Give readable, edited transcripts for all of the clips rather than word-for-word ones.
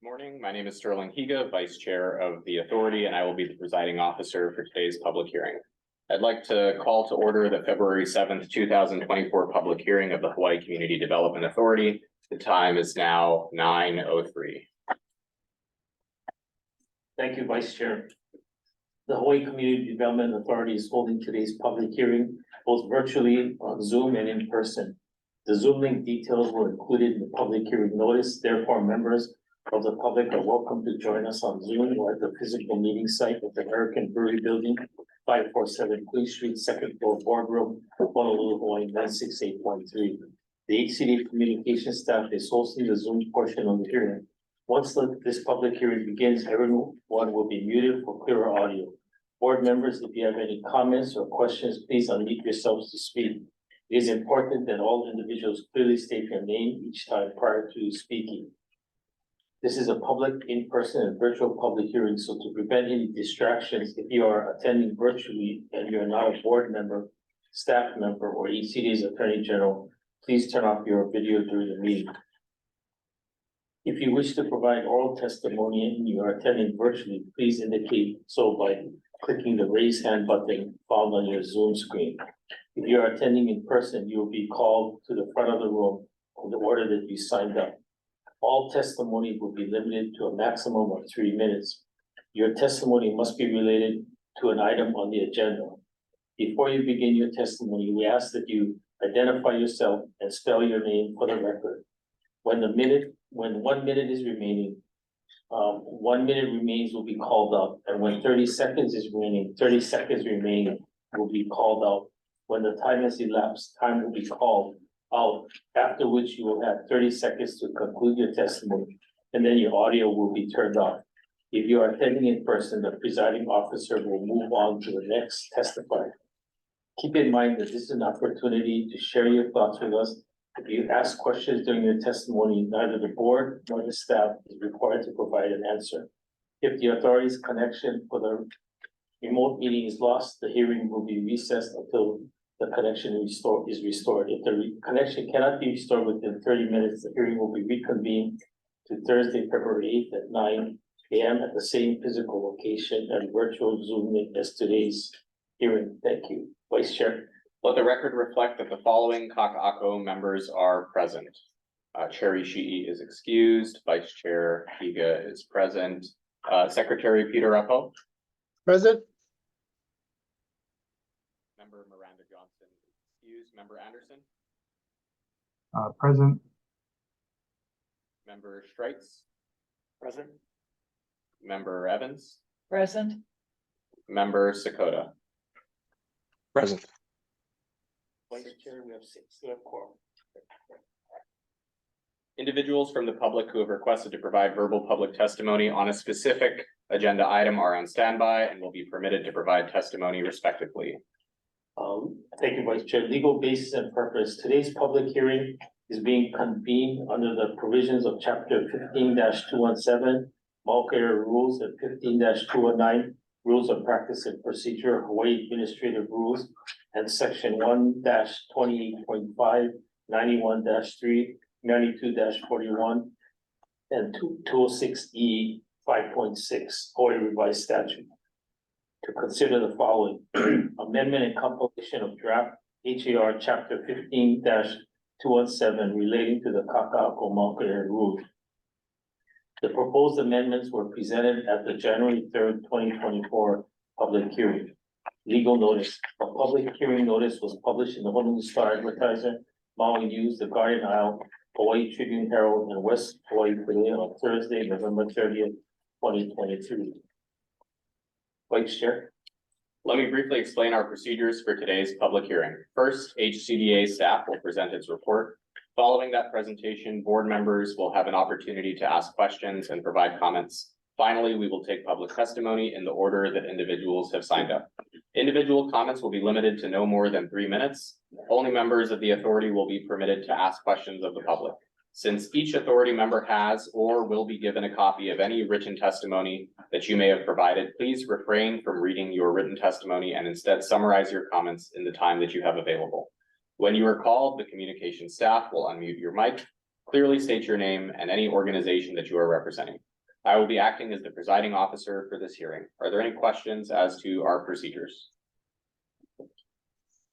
Good morning. My name is Sterling Higa, Vice Chair of the Authority, and I will be the presiding officer for today's public hearing. I'd like to call to order the February 7th, 2024 public hearing of the Hawaii Community Development Authority. The time is now 9:03. Thank you, Vice Chair. The Hawaii Community Development Authority is holding today's public hearing both virtually on Zoom and in person. The Zoom link details were included in the public hearing notice. Therefore, members of the public are welcome to join us on Zoom or at the physical meeting site of the American Brewery Building, 547 Queen Street, second floor boardroom, Honolulu, Hawaii, 96813. The HCD communication staff is hosting the Zoom portion of the hearing. Once this public hearing begins, everyone will be muted for clearer audio. Board members, if you have any comments or questions, please unmute yourselves to speak. It is important that all individuals clearly state their name each time prior to speaking. This is a public, in-person, and virtual public hearing, so to prevent any distractions, if you are attending virtually and you're not a board member, staff member, or HCD's Attorney General, please turn off your video during the meeting. If you wish to provide oral testimony and you are attending virtually, please indicate so by clicking the raise hand button found on your Zoom screen. If you are attending in person, you will be called to the front of the room in the order that you signed up. All testimony will be limited to a maximum of 3 minutes. Your testimony must be related to an item on the agenda. Before you begin your testimony, we ask that you identify yourself and spell your name for the record. When 1 minute is remaining, 1 minute remains will be called out, and when 30 seconds is remaining, 30 seconds remaining will be called out. When the time has elapsed, time will be called out, after which you will have 30 seconds to conclude your testimony, and then your audio will be turned off. If you are attending in person, the presiding officer will move on to the next testifier. Keep in mind that this is an opportunity to share your thoughts with us. If you ask questions during your testimony, neither the board nor the staff is required to provide an answer. If the authority's connection for the remote meeting is lost, the hearing will be recessed until the connection is restored. If the connection cannot be restored within 30 minutes, the hearing will be reconvened to Thursday, February 8th at 9 a.m. at the same physical location and virtual Zoom link as today's hearing. Thank you. Vice Chair. Let the record reflect that the following Kakaako members are present. Chair Ishii is excused. Vice Chair Higa is present. Secretary Peter Repo. Present. Member Miranda Johnson is excused. Member Anderson. Present. Member Streitz. Present. Member Evans. Present. Member Sakota. Present. Vice Chair, we have 6. We have quorum. Individuals from the public who have requested to provide verbal public testimony on a specific agenda item are on standby and will be permitted to provide testimony respectively. Thank you, Vice Chair. Legal basis and purpose. Today's public hearing is being convened under the provisions of Chapter 15-217, Mauka Rules, and 15-219, Rules of Practice and Procedure, Hawaii Administrative Rules, and Section 1-28.5, 91-3, 92-41, and 206E 5.6, Hawaii Revised Statute. To consider the following: amendment and compilation of draft HAR Chapter 15-217 relating to the Kakaako Mauka Rule. The proposed amendments were presented at the January 3rd, 2024 public hearing. Legal notice. A public hearing notice was published in the Honolulu Star Advertiser, Maui News, the Guardian Isle, Hawaii Tribune Herald, and West Hawaii Today on Thursday, November 30th, 2023. Vice Chair. Let me briefly explain our procedures for today's public hearing. First, HCDA staff will present its report. Following that presentation, board members will have an opportunity to ask questions and provide comments. Finally, we will take public testimony in the order that individuals have signed up. Individual comments will be limited to no more than 3 minutes. Only members of the authority will be permitted to ask questions of the public. Since each authority member has or will be given a copy of any written testimony that you may have provided, please refrain from reading your written testimony and instead summarize your comments in the time that you have available. When you are called, the communication staff will unmute your mic, clearly state your name and any organization that you are representing. I will be acting as the presiding officer for this hearing. Are there any questions as to our procedures?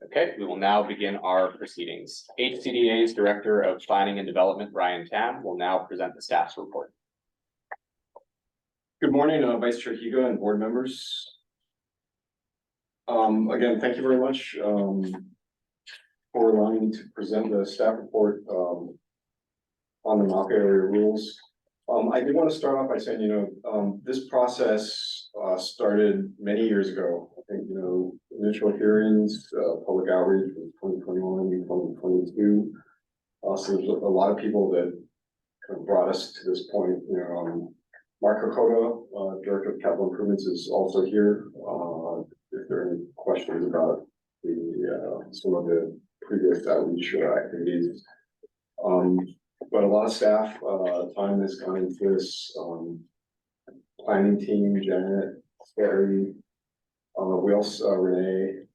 Okay, we will now begin our proceedings. HCDA's Director of Planning and Development, Ryan Tam, will now present the staff's report. Good morning, Vice Chair Higa and board members. Again, thank you very much for allowing me to present the staff report on the Mauka area rules. I did want to start off by saying, this process started many years ago. I think, initial hearings, public outreach from 2021, 2022. So there's a lot of people that kind of brought us to this point. Mark Kakaako, Director of Capital Improvements, is also here. If there are any questions about some of the previous outreach activities. But a lot of staff time has gone into this. Planning team, Janet, Barry, we also Renee,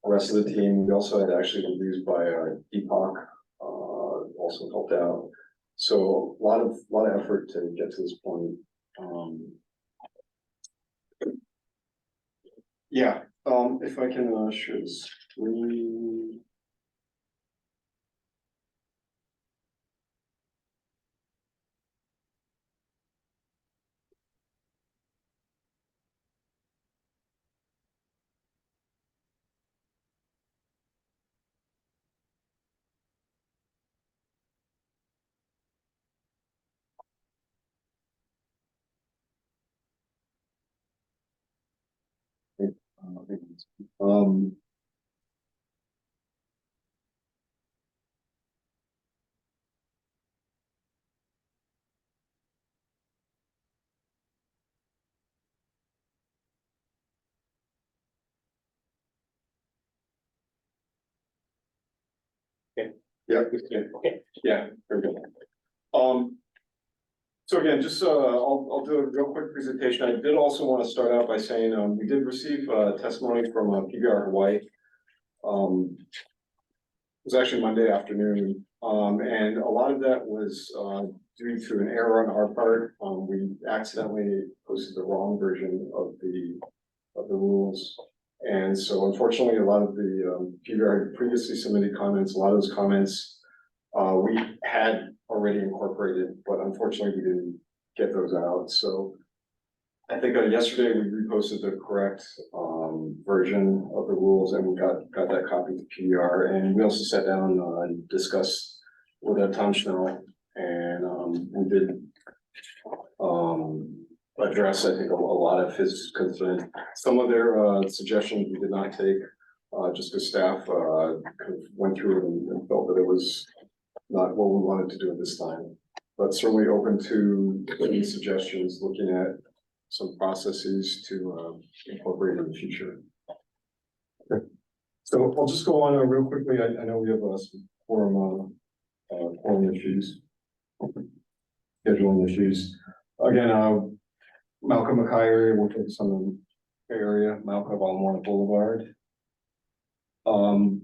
the rest of the team. We also had actually been used by Deepak, also helped out. So a lot of effort to get to this point. Yeah, if I can share the screen. Um, Yeah, Okay. yeah, very good. So again, just I'll do a real quick presentation. I did also want to start out by saying we did receive testimony from PBR Hawaii. It was actually Monday afternoon, and a lot of that was due to an error on our part. We accidentally posted the wrong version of the rules. And so unfortunately, a lot of the PBR previously submitted comments, a lot of those comments we had already incorporated, but unfortunately we didn't get those out. So I think yesterday we reposted the correct version of the rules, and we got that copy to PBR. And we also sat down and discussed with Tom Schnell, and we did address, I think, a lot of his concerns. Some of their suggestions we did not take, just because staff kind of went through it and felt that it was not what we wanted to do at this time. But certainly open to any suggestions, looking at some processes to incorporate in the future. Okay. So I'll just go on real quickly. I know we have some quorum issues, scheduling issues. Again, Mauka Mauka area, we'll focus on the area, Mauka Balmoral Boulevard.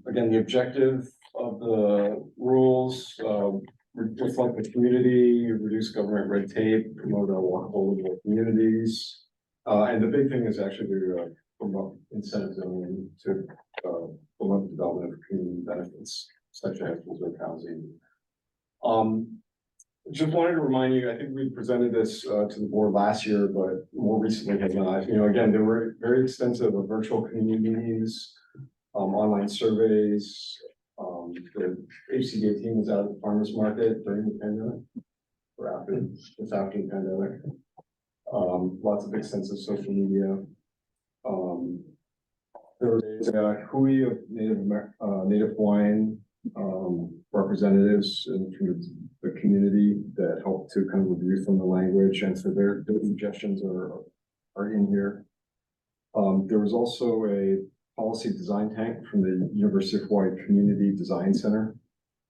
Again, the objective of the rules, reflect the community, reduce government red tape, promote our walkable communities. And the big thing is actually to promote incentive zoning to promote the development of community benefits, such as reserve housing. Just wanted to remind you, I think we presented this to the board last year, but more recently have not. Again, there were very extensive virtual community meetings, online surveys. The HCDA team was out at the farmers market during the pandemic, or after, just after the pandemic. Lots of extensive social media. There was a hui of Native Hawaiian representatives from the community that helped to kind of review some of the language, and so their suggestions are in here. There was also a policy design tank from the University of Hawaii Community Design Center,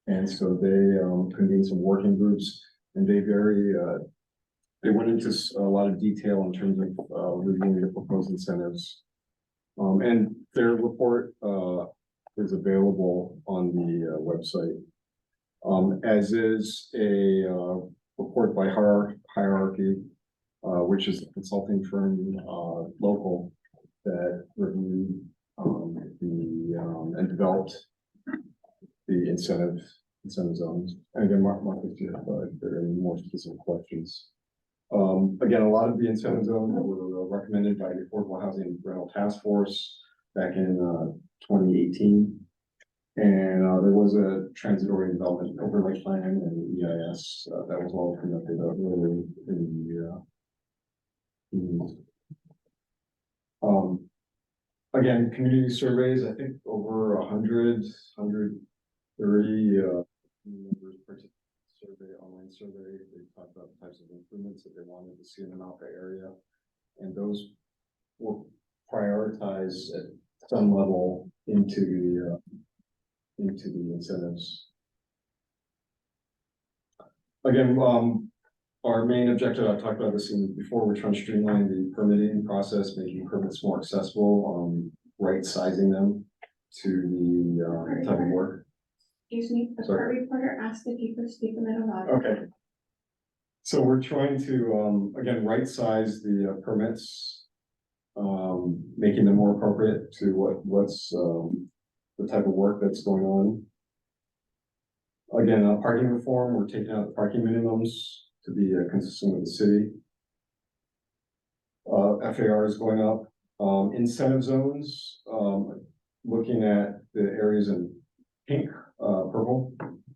and so they convened some working groups, and they went into a lot of detail in terms of reviewing the proposed incentives. And their report is available on the website, as is a report by hierarchy which is a consulting firm, local that reviewed, and developed the incentive zones. And again, Mark is here, but if there are any more specific questions. Again, a lot of the incentive zones were recommended by the Affordable Housing Rental Task Force back in 2018. And there was a transitory development overlay plan and EIS that was all conducted early in the year. Again, community surveys, I think over 130 members participated in the survey, online survey. They talked about the types of improvements that they wanted to see in the Mauka area. And those were prioritized at some level into the incentives. Again, our main objective, I've talked about this before, we're trying to streamline the permitting process, making permits more accessible, right sizing them to the type of work. Excuse me, the court reporter asked if you could speak a little louder. Okay. So we're trying to, again, right size the permits, making them more appropriate to what's the type of work that's going on. Again, parking reform, we're taking out the parking minimums to be consistent with the city. FAR is going up. Incentive zones, looking at the areas in pink, purple.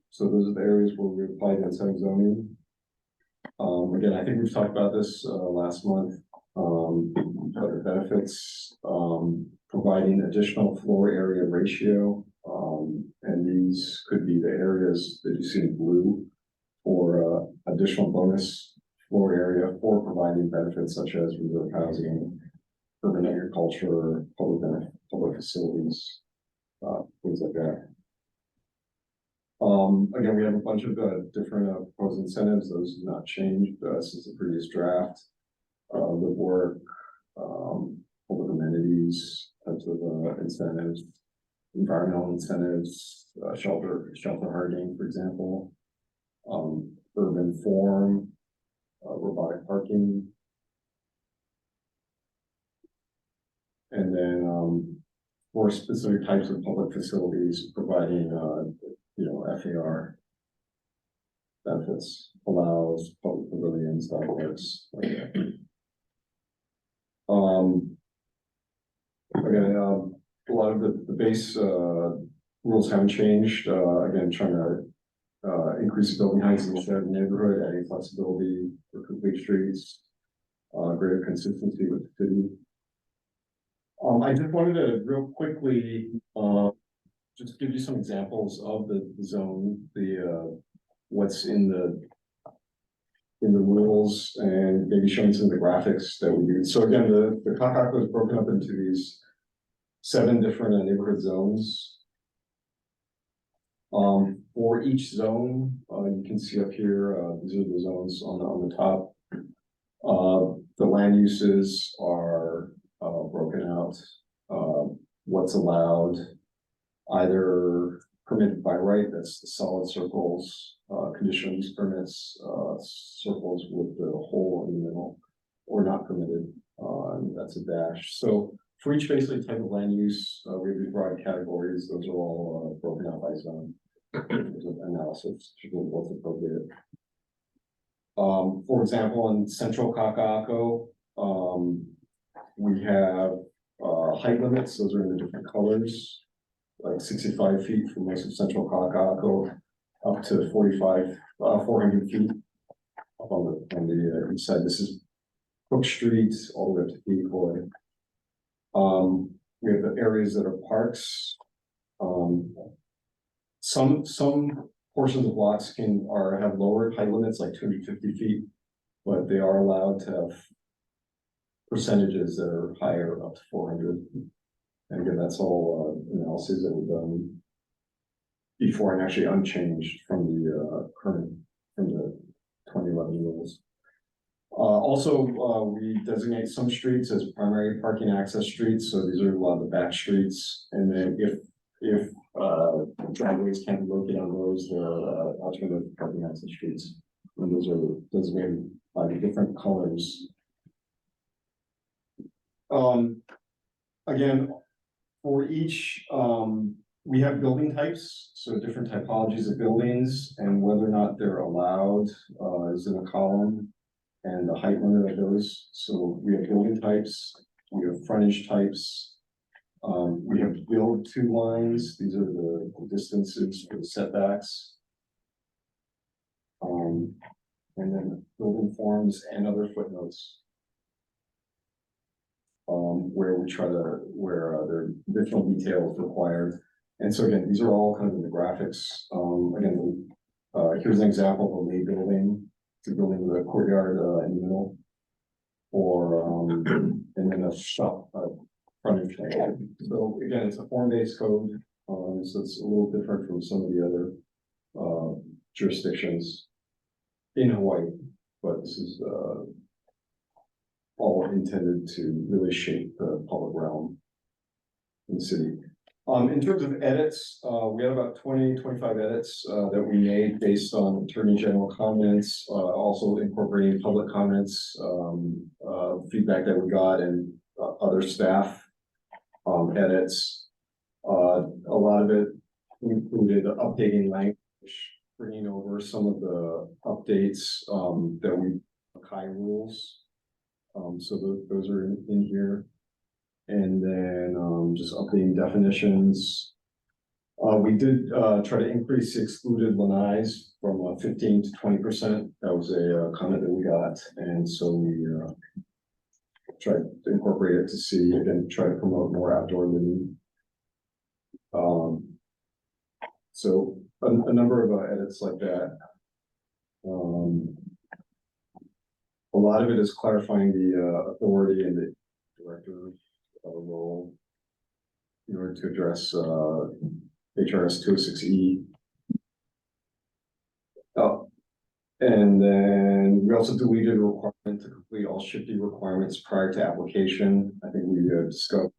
So those are the areas where we apply the incentive zoning. Again, I think we've talked about this last month. Other benefits, providing additional floor area ratio. And these could be the areas that you see in blue for additional bonus floor area for providing benefits such as reserve housing, urban agriculture, public facilities, things like that. Again, we have a bunch of different proposed incentives. Those have not changed since the previous draft. Live work, public amenities, types of incentives, environmental incentives, shelter hardening, for example, urban form, robotic parking, and then for specific types of public facilities, providing FAR benefits, allows public pavilions, dog parks, like that. Again, a lot of the base rules haven't changed. Again, trying to increase the building heights in the shared neighborhood, adding flexibility for complete streets, greater consistency with the city. I just wanted to real quickly just give you some examples of the zone, what's in the rules, and maybe showing some of the graphics that we do. So again, the Kakaako is broken up into these 7 different neighborhood zones. For each zone, you can see up here, these are the zones on the top. The land uses are broken out. What's allowed, either permitted by right, that's the solid circles, conditional use permits, circles with the hole in the middle, or not permitted, that's a dash. So for each basically type of land use, we have these broad categories. Those are all broken out by zone. There's an analysis to what's appropriate. For example, in central Kakaako, we have height limits. Those are in the different colors, like 65 feet for most of central Kakaako, up to 400 feet up on the east side. This is Cook Street all the way up to Decoy. We have the areas that are parks. Some portions of blocks have lower height limits, like 250 feet, but they are allowed to have percentages that are higher, up to 400. And again, that's all analyses that we've done before and actually unchanged from the 2011 rules. Also, we designate some streets as primary parking access streets. So these are a lot of the back streets. And then if driveways can't be located on those, there are alternative parking access streets. And those are designated by the different colors Again, for each, we have building types, so different typologies of buildings and whether or not they're allowed, is in a column. And the height limit of those, so we have building types, we have frontage types. We have build to lines, these are the distances for the setbacks. And then building forms and other footnotes. Where we try to, where there are additional details required. And so again, these are all kind of in the graphics. Again, here's an example of a lay building, it's a building with a courtyard in the middle. Or, and then a shop, frontage. So again, it's a form-based code, so it's a little different from some of the other jurisdictions in Hawaii, but this is all intended to really shape the public realm in the city. In terms of edits, we had about 25 edits that we made based on Attorney General comments, also incorporating public comments, feedback that we got, and other staff edits. A lot of it included updating language, bringing over some of the updates that we Kai rules. So those are in here. And then just updating definitions. We did try to increase the excluded lanais from 15 to 20%. That was a comment that we got, and so we tried to incorporate it to see, again, try to promote more outdoor living. So a number of edits like that. A lot of it is clarifying the authority and the director role in order to address HRS 206E. And then we also deleted a requirement to complete all SHPE requirements prior to application. I think we discussed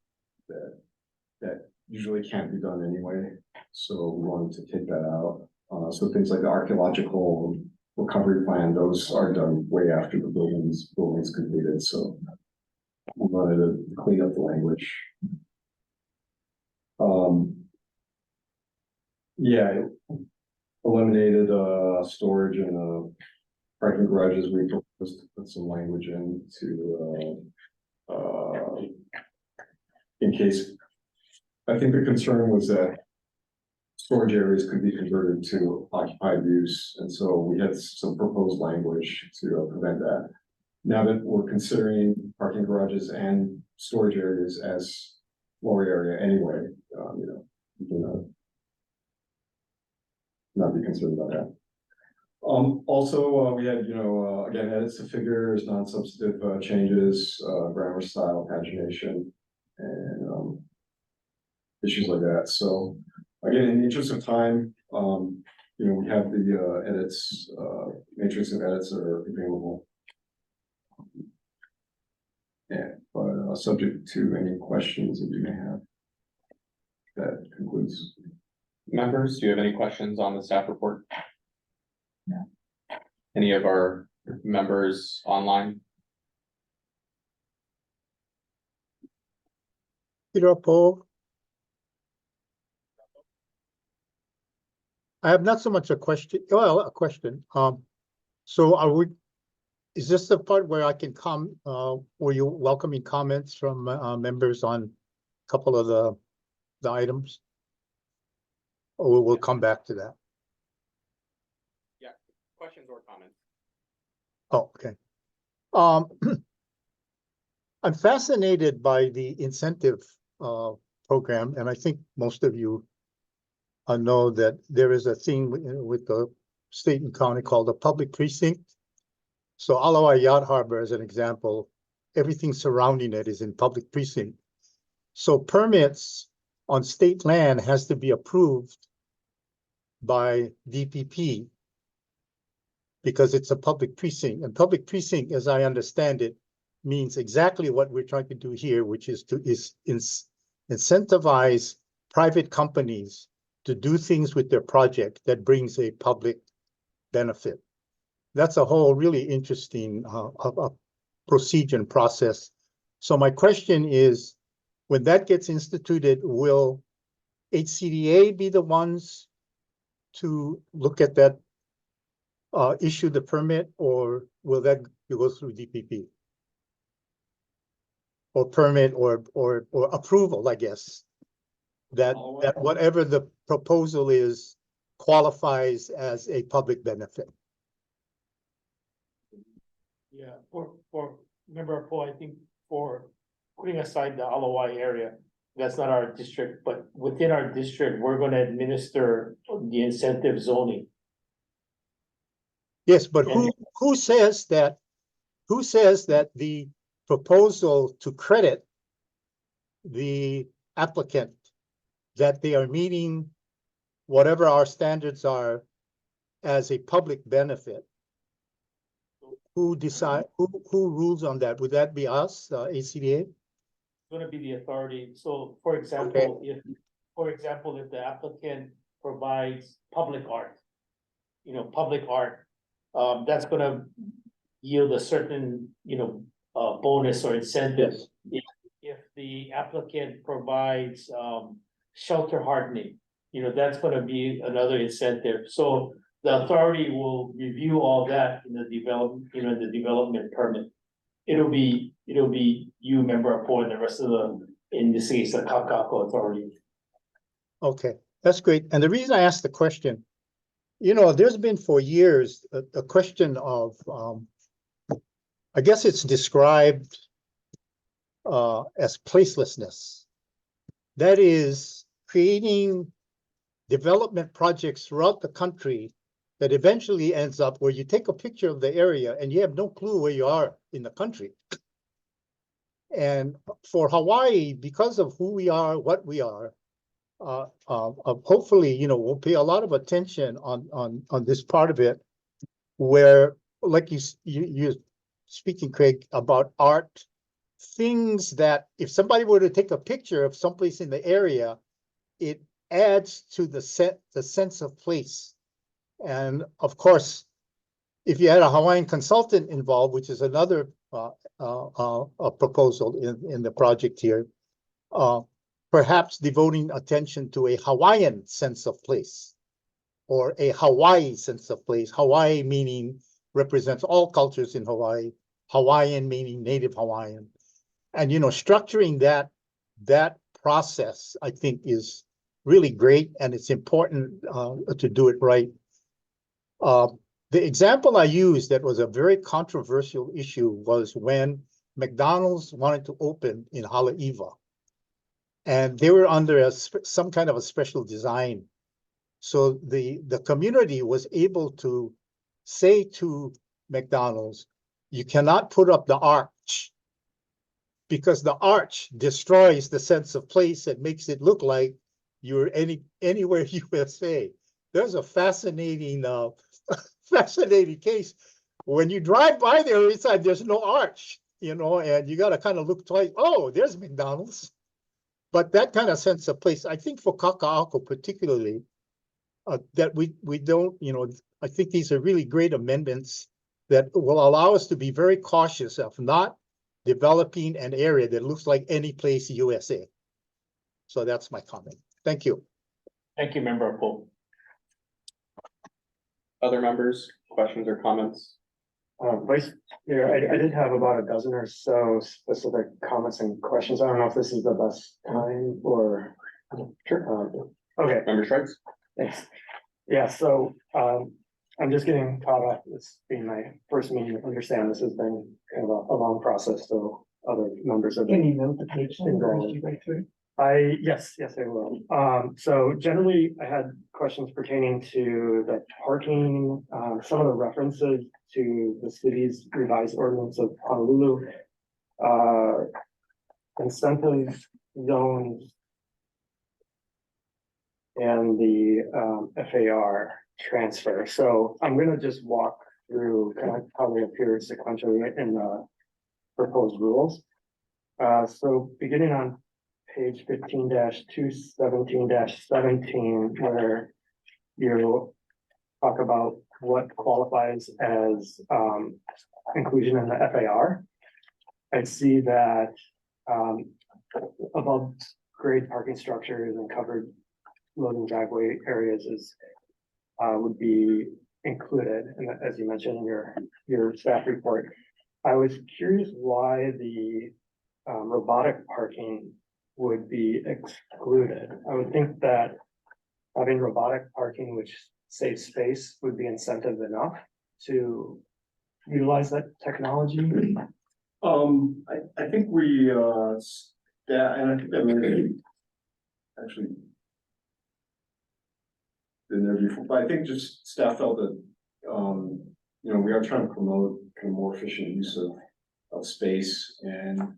that usually can't be done anyway, so we wanted to take that out. So things like the archaeological recovery plan, those are done way after the building's completed, so we wanted to clean up the language. Yeah, eliminated storage and parking garages. We proposed to put some language in to in case. I think the concern was that storage areas could be converted to occupied use, and so we had some proposed language to prevent that. Now that we're considering parking garages and storage areas as floor area anyway, you know, you can not be concerned about that. Also, we had, again, edits to figures, non-substantive changes, grammar style, pagination, and issues like that. So again, in the interest of time, we have the edits, matrix of edits that are available. Yeah, but subject to any questions that you may have. That concludes. Members, do you have any questions on the staff report? No. Any of our members online? Peter Paul. I have not so much a question, well, a question. So is this the part where I can come, were you welcoming comments from members on a couple of the items? Or we'll come back to that? Yeah, questions or comments? Oh, okay. I'm fascinated by the incentive program, and I think most of you know that there is a thing with the state and county called the public precinct. So Alawa Yacht Harbor, as an example, everything surrounding it is in public precinct. So permits on state land has to be approved by DPP because it's a public precinct. And public precinct, as I understand it, means exactly what we're trying to do here, which is to incentivize private companies to do things with their project that brings a public benefit. That's a whole really interesting procedure and process So my question is, when that gets instituted, will HCDA be the ones to look at that, issue the permit, or will that go through DPP? Or permit or approval, I guess. That whatever the proposal is qualifies as a public benefit. Yeah, member Paul, I think for putting aside the LOI area, that's not our district, but within our district, we're gonna administer the incentive zoning. Yes, but who says that the proposal to credit the applicant that they are meeting whatever our standards are as a public benefit? Who rules on that? Would that be us, ACDA? It's gonna be the authority, so for example, if the applicant provides public art. Public art, that's gonna yield a certain, bonus or incentive. If the applicant provides, shelter hardening, that's gonna be another incentive, so the authority will review all that in the development permit. It'll be you, member Apo, and the rest of in this case, the Kakaako authority. Okay, that's great. And the reason I asked the question, there's been for years a question of, I guess it's described as placelessness. That is creating development projects throughout the country that eventually ends up where you take a picture of the area and you have no clue where you are in the country. And for Hawaii, because of who we are, what we are, hopefully, we'll pay a lot of attention on this part of it, where, like you're speaking, Craig, about art, things that if somebody were to take a picture of someplace in the area, it adds to the sense of place. And of course, if you had a Hawaiian consultant involved, which is another proposal in the project here, perhaps devoting attention to a Hawaiian sense of place or a Hawaii sense of place. Hawaii meaning represents all cultures in Hawaii. Hawaiian meaning native Hawaiian. And, structuring that process, I think, is really great, and it's important to do it right. The example I used that was a very controversial issue was when McDonald's wanted to open in Haleiwa. And they were under some kind of a special design. So the community was able to say to McDonald's, you cannot put up the arch, because the arch destroys the sense of place and makes it look like you're anywhere USA. There's a fascinating case. When you drive by there inside, there's no arch, and you got to kind of look twice. Oh, there's McDonald's. But that kind of sense of place, I think for Kakaako particularly, that we don't, I think these are really great amendments that will allow us to be very cautious of not developing an area that looks like any place USA. So that's my comment. Thank you. Thank you, member Paul. Other members, questions or comments? Vice Chair, I did have about a dozen or so specific comments and questions. I don't know if this is the best time or. Sure. Okay, Member Schreitz? thanks. Yeah, so I'm just getting caught up. This being my first meeting. I understand this has been kind of a long process, so other members have been. Can you note the page involved. Yes, I will. So generally, I had questions pertaining to the parking, some of the references to the city's revised ordinance of Honolulu, incentive zones, and the FAR transfer. So I'm going to just walk through kind of how they appear sequentially in the proposed rules. So beginning on page 15-217-17, where you talk about what qualifies as inclusion in the FAR. I see that, above grade parking structures and covered loading driveway areas is, would be included, and as you mentioned in your staff report. I was curious why the, robotic parking would be excluded. I would think that having robotic parking, which saves space, would be incentive enough to utilize that technology. I think we, yeah, and I think that maybe actually been there before, but I think just staff felt that, you know, we are trying to promote kind of more efficient use of space, and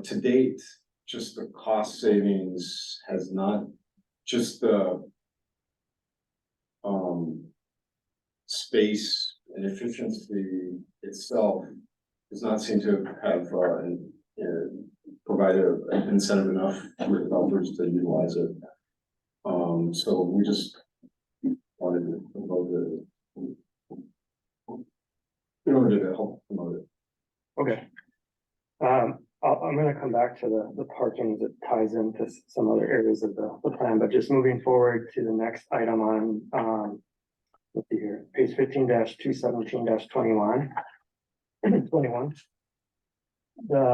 to date, just the cost savings has not, just the space and efficiency itself does not seem to have provided an incentive enough for developers to utilize it. So we just wanted to promote it in order to help promote it. Okay. I'm gonna come back to the parking that ties into some other areas of the plan, but just moving forward to the next item on, let's see here, page 15-217-21. 21. The